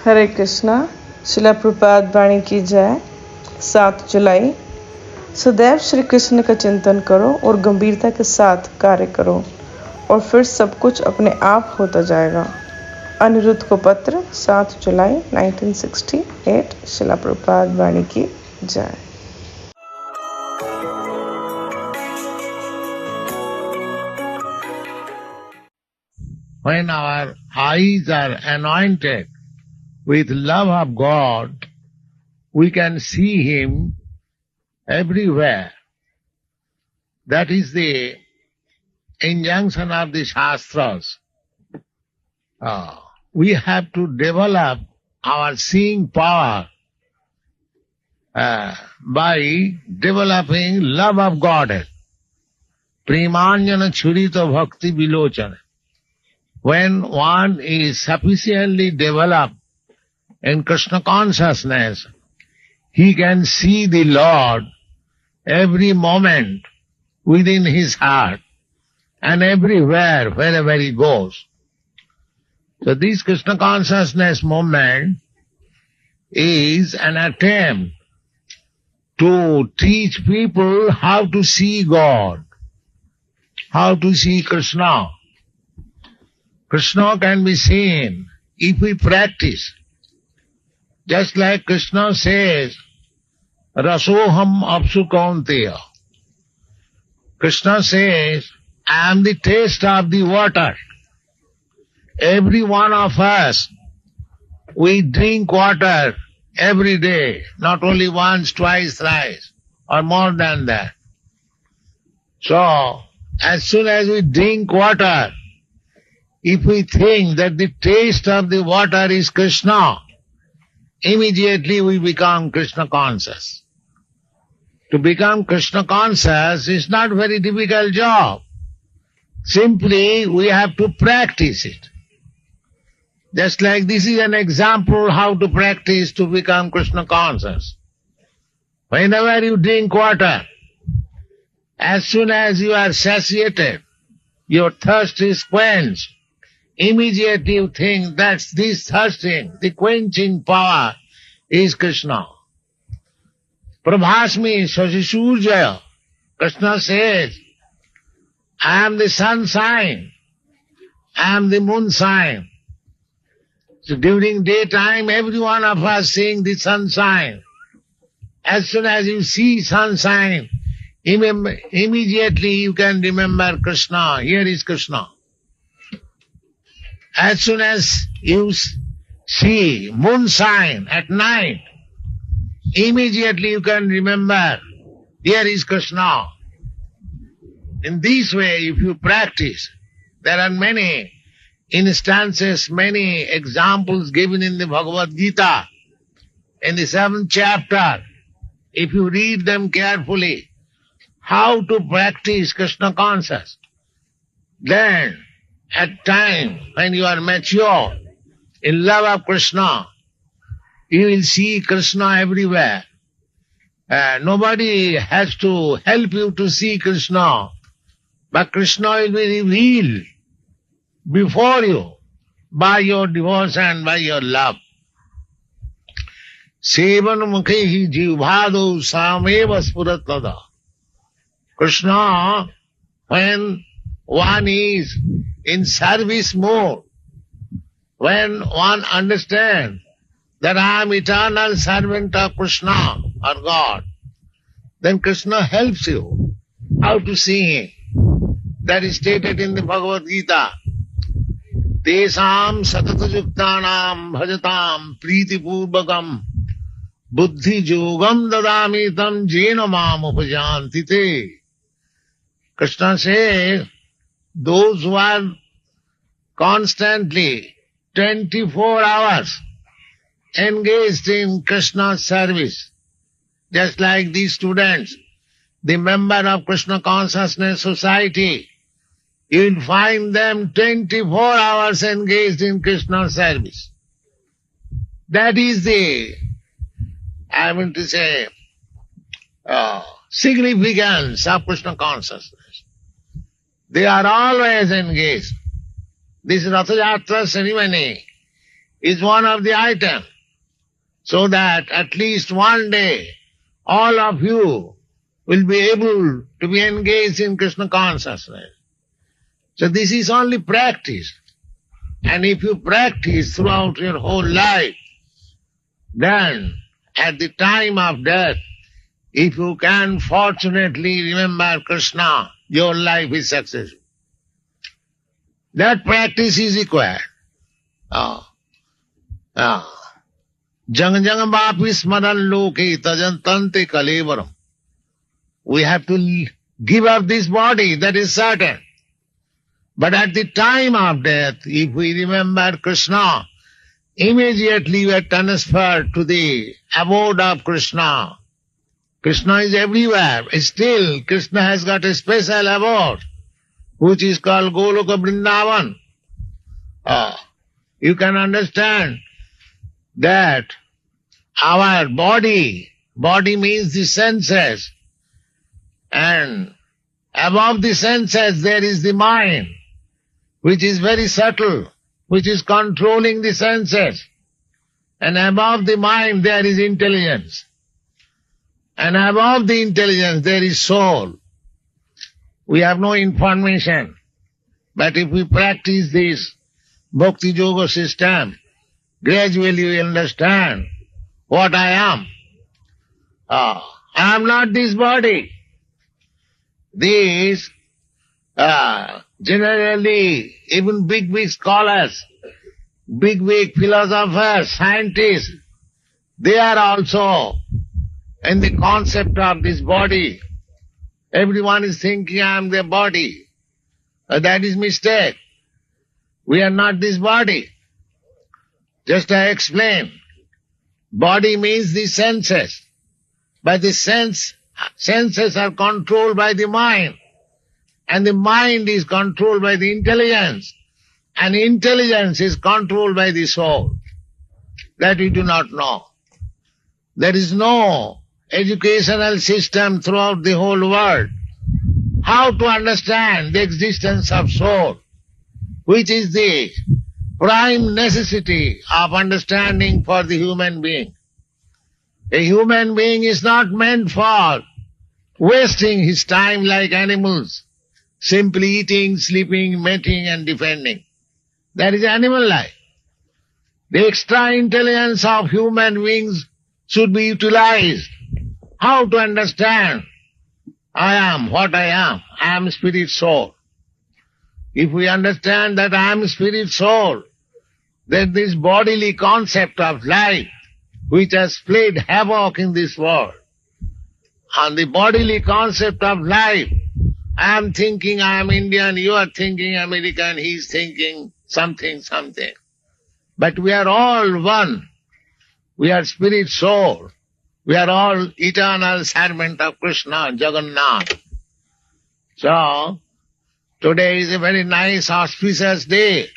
हरे कृष्णा। शिला प्रपात वाणी की जय। 7 जुलाई। सदैव श्री कृष्ण का चिंतन करो और गंभीरता के साथ कार्य करो और फिर सब कुछ अपने आप होता जाएगा। अनिरुद्ध को पत्र 7 जुलाई 1968। शिला प्रपात वाणी की जय। When our eyes are anointed with love of God, we can see Him everywhere. That is the injunction of the Shastras. We have to develop our seeing power by developing love of God. Premanjana churita bhakti vilochana. When one is sufficiently developed in Krishna consciousness, he can see the Lord every moment within his heart and everywhere wherever he goes. So this Krishna consciousness movement is an attempt to teach people how to see God, how to see Krishna. Krishna can be seen if we practice. Just like Krishna says, Rasoham apsu kaunteya. Krishna says, I am the taste of the water. Every one of us, we drink water every day, not only once, twice, thrice, or more than that. So, as soon as we drink water, if we think that the taste of the water is Krishna, immediately we become Krishna conscious. To become Krishna conscious is not a very difficult job. Simply we have to practice it. Just like this is an example how to practice to become Krishna conscious. Whenever you drink water, as soon as you are satiated, your thirst is quenched, immediately you think that this thirsting, the quenching power is Krishna. Prabhasmi Shashisurjaya. Krishna says, I am the sun sign, I am the moon sign. So during daytime, every one of us seeing the sun sign. As soon as you see sun sign, immediately you can remember Krishna. Here is Krishna. As soon as you see moon sign at night, immediately you can remember, here is Krishna. In this way, if you practice, there are many instances, many examples given in the Bhagavad Gita. In the 7th chapter, if you read them carefully, how to practice Krishna consciousness, then at time when you are mature, in love of Krishna, you will see Krishna everywhere. Nobody has to help you to see Krishna, but Krishna will be revealed before you by your devotion, by your love. Sevan mukhehi jivbhado sameva spuratada. Krishna, when one is in service mode, when one understands that I am eternal servant of Krishna or God, then Krishna helps you how to see Him. That is stated in the Bhagavad Gita. Tesam satatajuktanam bhajatam priti purvakam buddhi yogam dadami tam jena mam upajanti te. Krishna says, those who are constantly 24 hours engaged in Krishna's service, just like these students, the member of Krishna Consciousness Society, you will find them 24 hours engaged in Krishna's service. That is the, significance of Krishna consciousness. They are always engaged. This Ratha Yatra ceremony is one of the items, so that at least one day all of you will be able to be engaged in Krishna consciousness. So this is only practice. And if you practice throughout your whole life, then at the time of death, if you can fortunately remember Krishna, your life is successful. That practice is required. Jang jang vapi smaran loke tajantante kalevaram. We have to give up this body, that is certain. But at the time of death, if we remember Krishna, immediately we are transferred to the abode of Krishna. Krishna is everywhere. Still, Krishna has got a special abode, which is called Goloka Vrindavan. You can understand that our body means the senses, and above the senses there is the mind, which is very subtle, which is controlling the senses. And above the mind there is intelligence. And above the intelligence there is soul. We have no information. But if we practice this Bhakti Yoga system, gradually we understand what I am. I am not this body. These, generally, even big scholars, big philosophers, scientists, they are also in the concept of this body. Everyone is thinking I am the body. That is mistake. We are not this body. Just I explain. Body means the senses. But the senses are controlled by the mind. And the mind is controlled by the intelligence. And intelligence is controlled by the soul. That we do not know. There is no educational system throughout the whole world. How to understand the existence of soul, which is the prime necessity of understanding for the human being. A human being is not meant for wasting his time like animals, simply eating, sleeping, mating and defending. That is animal life. The extra intelligence of human beings should be utilized. How to understand? I am what I am. I am spirit soul. If we understand that I am spirit soul, then this bodily concept of life, which has played havoc in this world, and the bodily concept of life, I am thinking I am Indian, you are thinking American, he is thinking something. But we are all one. We are spirit soul. We are all eternal servant of Krishna, Jagannath. So, today is a very nice, auspicious day.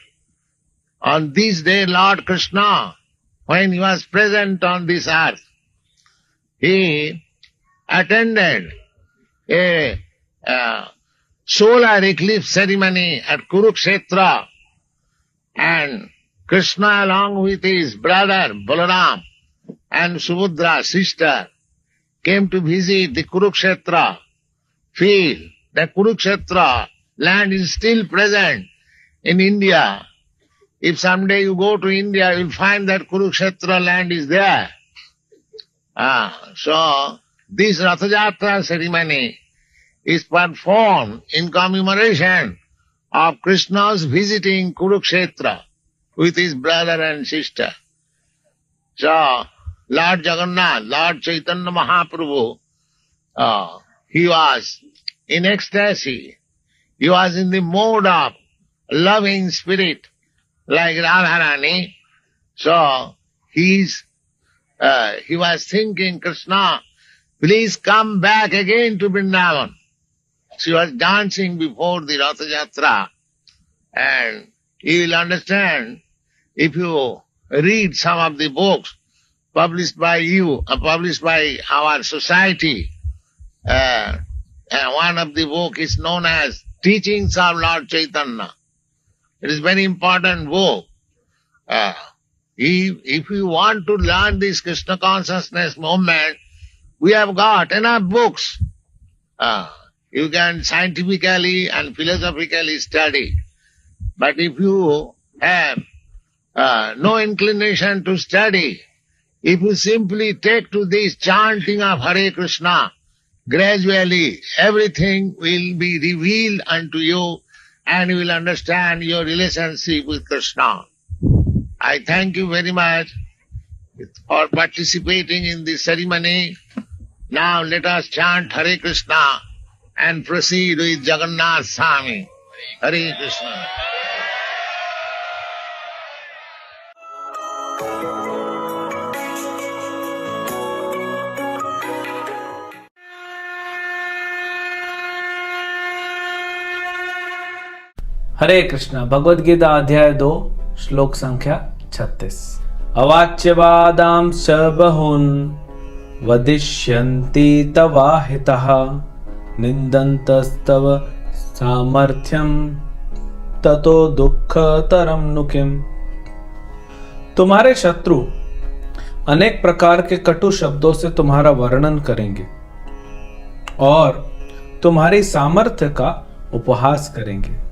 On this day, Lord Krishna, when he was present on this earth, he attended a solar eclipse ceremony at Kurukshetra, and Krishna along with his brother Balaram and Subhadra, sister, came to visit the Kurukshetra field. The Kurukshetra land is still present in India. If someday you go to India, you will find that Kurukshetra land is there. So, this Ratha Jatra ceremony is performed in commemoration of Krishna's visiting Kurukshetra with his brother and sister. So, Lord Jagannath, Lord Chaitanya Mahaprabhu, he was in ecstasy. He was in the mode of loving spirit like Radharani. So, he was thinking, Krishna, please come back again to Vrindavan. She was dancing before the Ratha Jatra, and you will understand if you read some of the books published by you, published by our society. One of the book is known as Teachings of Lord Chaitanya. It is a very important book. If you want to learn this Krishna consciousness movement, we have got enough books. You can scientifically and philosophically study. But if you have no inclination to study, if you simply take to this chanting of Hare Krishna, gradually everything will be revealed unto you and you will understand your relationship with Krishna. I thank you very much for participating in this ceremony. Now let us chant Hare Krishna and proceed with Jagannath Swami. Hare Krishna. हरे कृष्णा। भगवद गीता अध्याय 2 श्लोक संख्या 36। अवाच्यवादांश्च बहून् वदिष्यन्ति तवाहितः निन्दन्तस्तव सामर्थ्यं ततो दुःखतरं नु किम्। तुम्हारे शत्रु अनेक प्रकार के कटु शब्दों से तुम्हारा वर्णन करेंगे और तुम्हारी सामर्थ्य का उपहास करेंगे।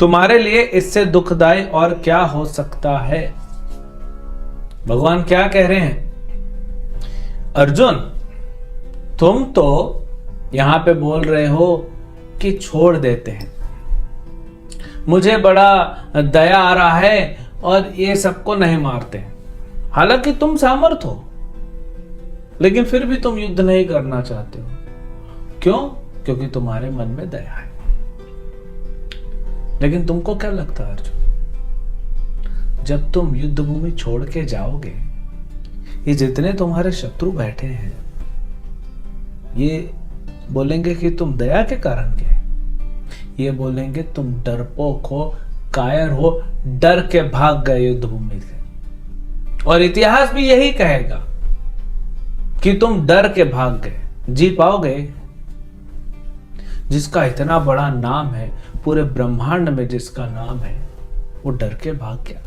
तुम्हारे लिए इससे दुखदाई और क्या हो सकता है। भगवान क्या कह रहे हैं? अर्जुन, तुम तो यहां पे बोल रहे हो कि छोड़ देते हैं, मुझे बड़ा दया आ रहा है और ये सबको नहीं मारते हैं। हालांकि तुम सामर्थ हो, लेकिन फिर भी तुम युद्ध नहीं करना चाहते हो। क्यों? क्योंकि तुम्हारे मन में दया है। लेकिन तुमको क्या लगता है अर्जुन, जब तुम युद्ध भूमि छोड़ के जाओगे, ये जितने तुम्हारे शत्रु बैठे हैं ये बोलेंगे कि तुम दया के कारण गए। ये बोलेंगे तुम डरपोक हो, कायर हो, डर के भाग गए युद्ध भूमि से। और इतिहास भी यही कहेगा कि तुम डर के भाग गए। जी पाओगे? जिसका इतना बड़ा नाम है, पूरे ब्रह्मांड में जिसका नाम है, वो डर के भाग गया।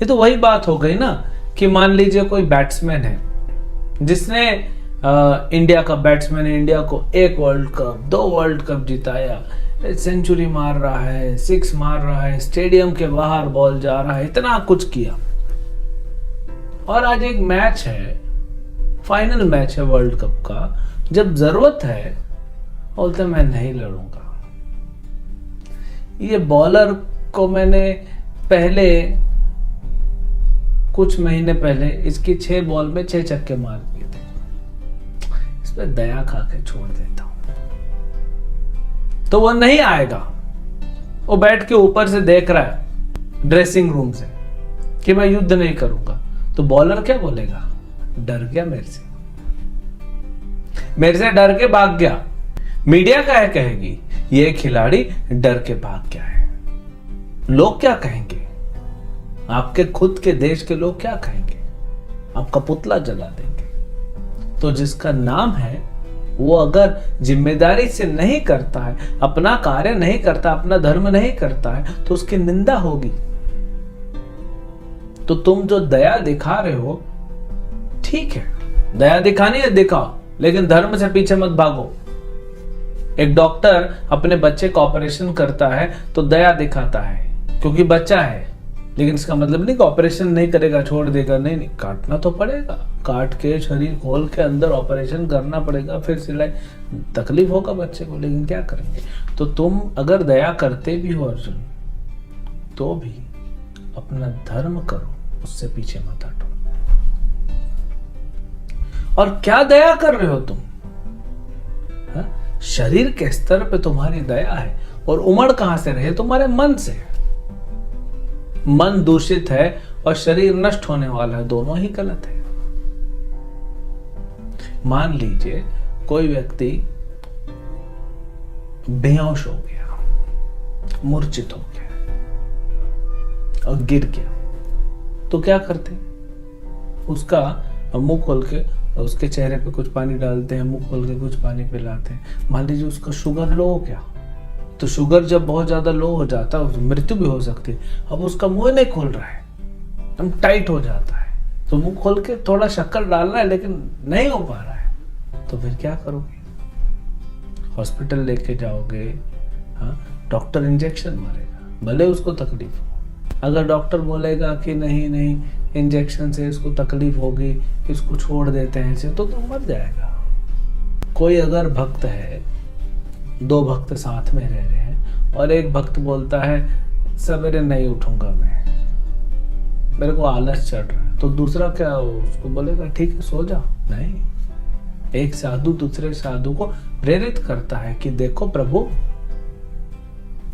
ये तो वही बात हो गई ना कि मान लीजिए कोई बैट्समैन है जिसने इंडिया का बैट्समैन है, इंडिया को 1 वर्ल्ड कप 2 वर्ल्ड कप जिताया, सेंचुरी मार रहा है, 6 मार रहा है, स्टेडियम के बाहर बॉल जा रहा है, इतना कुछ किया। और आज एक मैच है, फाइनल मैच है वर्ल्ड कप का, जब जरूरत है बोलते मैं नहीं लड़ूंगा। ये बॉलर को मैंने पहले कुछ महीने पहले इसकी 6 बॉल में 6 छक्के मार दिए थे, इस पे दया खा के छोड़ देता हूं। तो वो नहीं आएगा। वो बैठ के ऊपर से देख रहा है ड्रेसिंग रूम से कि मैं युद्ध नहीं करूंगा। तो बॉलर क्या बोलेगा? डर गया मेरे से डर के भाग गया। मीडिया क्या है कहेगी? ये खिलाड़ी डर के भाग गया है। लोग क्या कहेंगे? आपके खुद के देश के लोग क्या कहेंगे? आपका पुतला जला देंगे। तो जिसका नाम है वो अगर जिम्मेदारी से नहीं करता है, अपना कार्य नहीं करता, अपना धर्म नहीं करता है, तो उसकी निंदा होगी। तो तुम जो दया दिखा रहे हो, ठीक है, दया दिखानी है दिखाओ, लेकिन धर्म से पीछे मत भागो। एक डॉक्टर अपने बच्चे का ऑपरेशन करता है तो दया दिखाता है क्योंकि बच्चा है, लेकिन इसका मतलब नहीं कि ऑपरेशन नहीं करेगा, छोड़ देगा। नहीं, काटना तो पड़ेगा, काट के शरीर खोल के अंदर ऑपरेशन करना पड़ेगा, फिर सिलाई, तकलीफ होगा बच्चे को, लेकिन क्या करेंगे। तो तुम अगर दया करते भी हो अर्जुन, तो भी अपना धर्म करो, उससे पीछे मत हटो। और क्या दया कर रहे हो तुम? शरीर के स्तर पे तुम्हारी दया है, और उमड़ कहां से रहे? तुम्हारे मन से। मन दूषित है और शरीर नष्ट होने वाला है, दोनों ही गलत है। मान लीजिए कोई व्यक्ति बेहोश हो गया, मूर्छित हो गया और गिर गया, तो क्या करते? उसका मुंह खोल के उसके चेहरे पे कुछ पानी डालते हैं, मुंह खोल के कुछ पानी पिलाते हैं। मान लीजिए उसका शुगर लो हो गया, तो शुगर जब बहुत ज्यादा लो हो जाता है मृत्यु भी हो सकती है। अब उसका मुंह नहीं खोल रहा है, एकदम टाइट हो जाता है, तो मुंह खोल के थोड़ा शक्कर डालना है लेकिन नहीं हो पा रहा है, तो फिर क्या करोगे? हॉस्पिटल लेके जाओगे, हाँ, डॉक्टर इंजेक्शन मारेगा, भले उसको तकलीफ हो। अगर डॉक्टर बोलेगा कि नहीं नहीं इंजेक्शन से इसको तकलीफ होगी, इसको छोड़ देते हैं इसे, तो मर जाएगा। कोई अगर भक्त है, दो भक्त साथ में रह रहे हैं और एक भक्त बोलता है सवेरे नहीं उठूंगा मैं, मेरे को आलस चढ़ रहा है, तो दूसरा क्या उसको बोलेगा ठीक है सो जा? नहीं, एक साधु दूसरे साधु को प्रेरित करता है कि देखो प्रभु,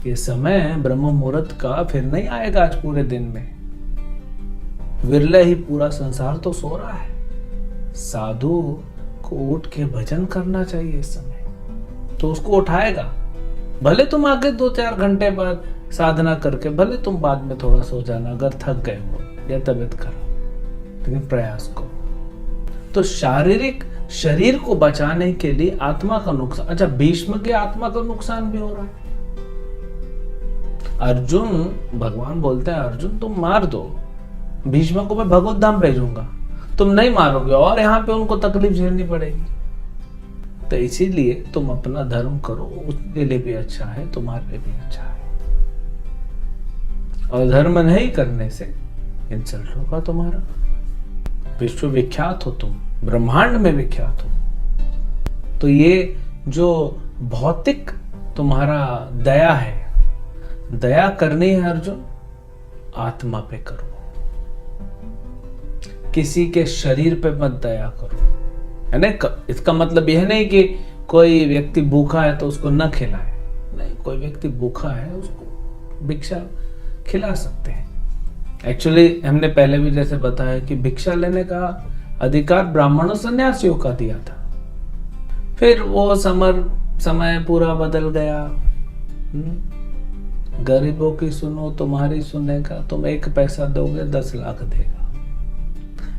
ये समय ब्रह्म मुहूर्त का फिर नहीं आएगा आज पूरे दिन में, विरले ही पूरा संसार तो सो रहा है, साधु को उठ के भजन करना चाहिए इस समय, तो उसको उठाएगा। भले तुम आगे 2-4 घंटे बाद साधना करके, भले तुम बाद में थोड़ा सो जाना अगर थक गए हो या तबीयत खराब, लेकिन प्रयास करो। तो शारीरिक शरीर को बचाने के लिए आत्मा का नुकसान, अच्छा भीष्म की आत्मा का नुकसान भी हो रहा है। अर्जुन, भगवान बोलते हैं अर्जुन तुम मार दो, भीष्म को मैं भगवत धाम भेजूंगा, तुम नहीं मारोगे और यहाँ पे उनको तकलीफ झेलनी पड़ेगी। तो इसीलिए तुम अपना धर्म करो, उसके लिए भी अच्छा है, तुम्हारे लिए भी अच्छा है। और धर्म नहीं करने से इंसल्ट होगा तुम्हारा, विश्व विख्यात हो तुम, ब्रह्मांड में विख्यात हो। तो ये जो भौतिक तुम्हारा दया है, दया करनी है अर्जुन, आत्मा पे करो, किसी के शरीर पे मत दया करो। है ना? इसका मतलब यह नहीं कि कोई व्यक्ति भूखा है तो उसको न खिलाए, नहीं, कोई व्यक्ति भूखा है उसको भिक्षा खिला सकते हैं। एक्चुअली हमने पहले भी जैसे बताया कि भिक्षा लेने का अधिकार ब्राह्मणों सन्यासियों का दिया था, फिर वो समय पूरा बदल गया। गरीबों की सुनो तुम्हारी सुनेगा, तुम 1 पैसा दोगे 10 लाख देगा।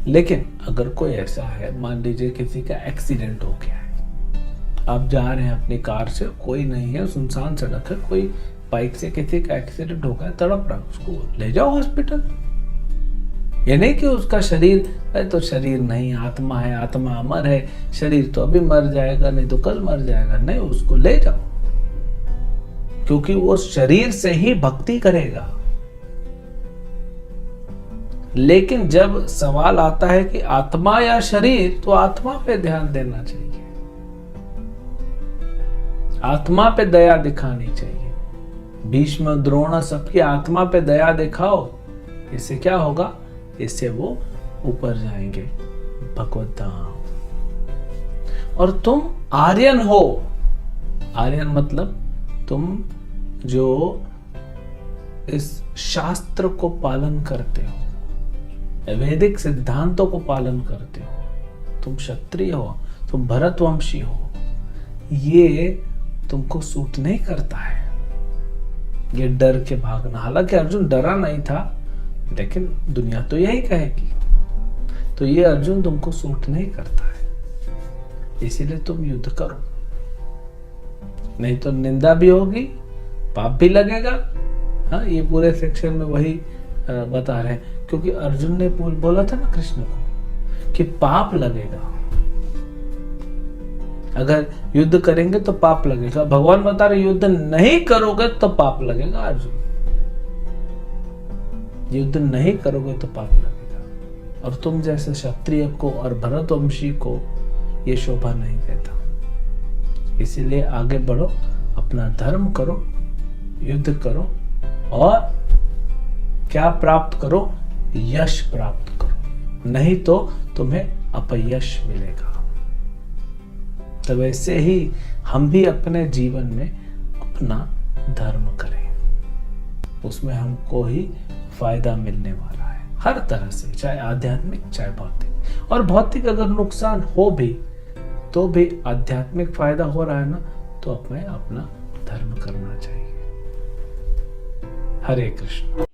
लेकिन अगर कोई ऐसा है, मान लीजिए किसी का एक्सीडेंट हो गया है, आप जा रहे हैं अपनी कार से, कोई नहीं है, सुनसान सड़क है, कोई बाइक से किसी का एक्सीडेंट हो गया, तड़प रहा, उसको ले जाओ हॉस्पिटल। ये नहीं कि उसका शरीर है तो शरीर नहीं, आत्मा है, आत्मा अमर है, शरीर तो अभी मर जाएगा, नहीं तो कल मर जाएगा, नहीं, उसको ले जाओ, क्योंकि वो शरीर से ही भक्ति करेगा। लेकिन जब सवाल आता है कि आत्मा या शरीर, तो आत्मा पे ध्यान देना चाहिए, आत्मा पे दया दिखानी चाहिए। भीष्म, द्रोण, सबकी आत्मा पे दया दिखाओ, इससे क्या होगा? इससे वो ऊपर जाएंगे भगवत धाम। और तुम आर्यन हो, आर्यन मतलब तुम जो इस शास्त्र को पालन करते हो, वैदिक सिद्धांतों को पालन करते हो, तुम क्षत्रिय हो, तुम भरतवंशी हो, ये तुमको सूट नहीं करता है, ये डर के भागना। हालांकि अर्जुन डरा नहीं था, लेकिन दुनिया तो यही कहेगी, तो ये अर्जुन तुमको सूट नहीं करता है, इसीलिए तुम युद्ध करो, नहीं तो निंदा भी होगी, पाप भी लगेगा। हाँ, ये पूरे सेक्शन में वही बता रहे हैं, क्योंकि अर्जुन ने बोला था ना कृष्ण को कि पाप लगेगा, अगर युद्ध करेंगे तो पाप लगेगा। भगवान बता रहे युद्ध नहीं करोगे तो पाप लगेगा। अर्जुन, युद्ध नहीं करोगे तो पाप लगेगा, और तुम जैसे क्षत्रिय को और भरतवंशी को ये शोभा नहीं देता। इसीलिए आगे बढ़ो, अपना धर्म करो, युद्ध करो, और क्या प्राप्त करो? यश प्राप्त करो, नहीं तो तुम्हें अपयश मिलेगा। तो वैसे ही हम भी अपने जीवन में अपना धर्म करें, उसमें हमको ही फायदा मिलने वाला है हर तरह से, चाहे आध्यात्मिक चाहे भौतिक। और भौतिक अगर नुकसान हो भी तो भी आध्यात्मिक फायदा हो रहा है ना, तो हमें अपना धर्म करना चाहिए। हरे कृष्ण।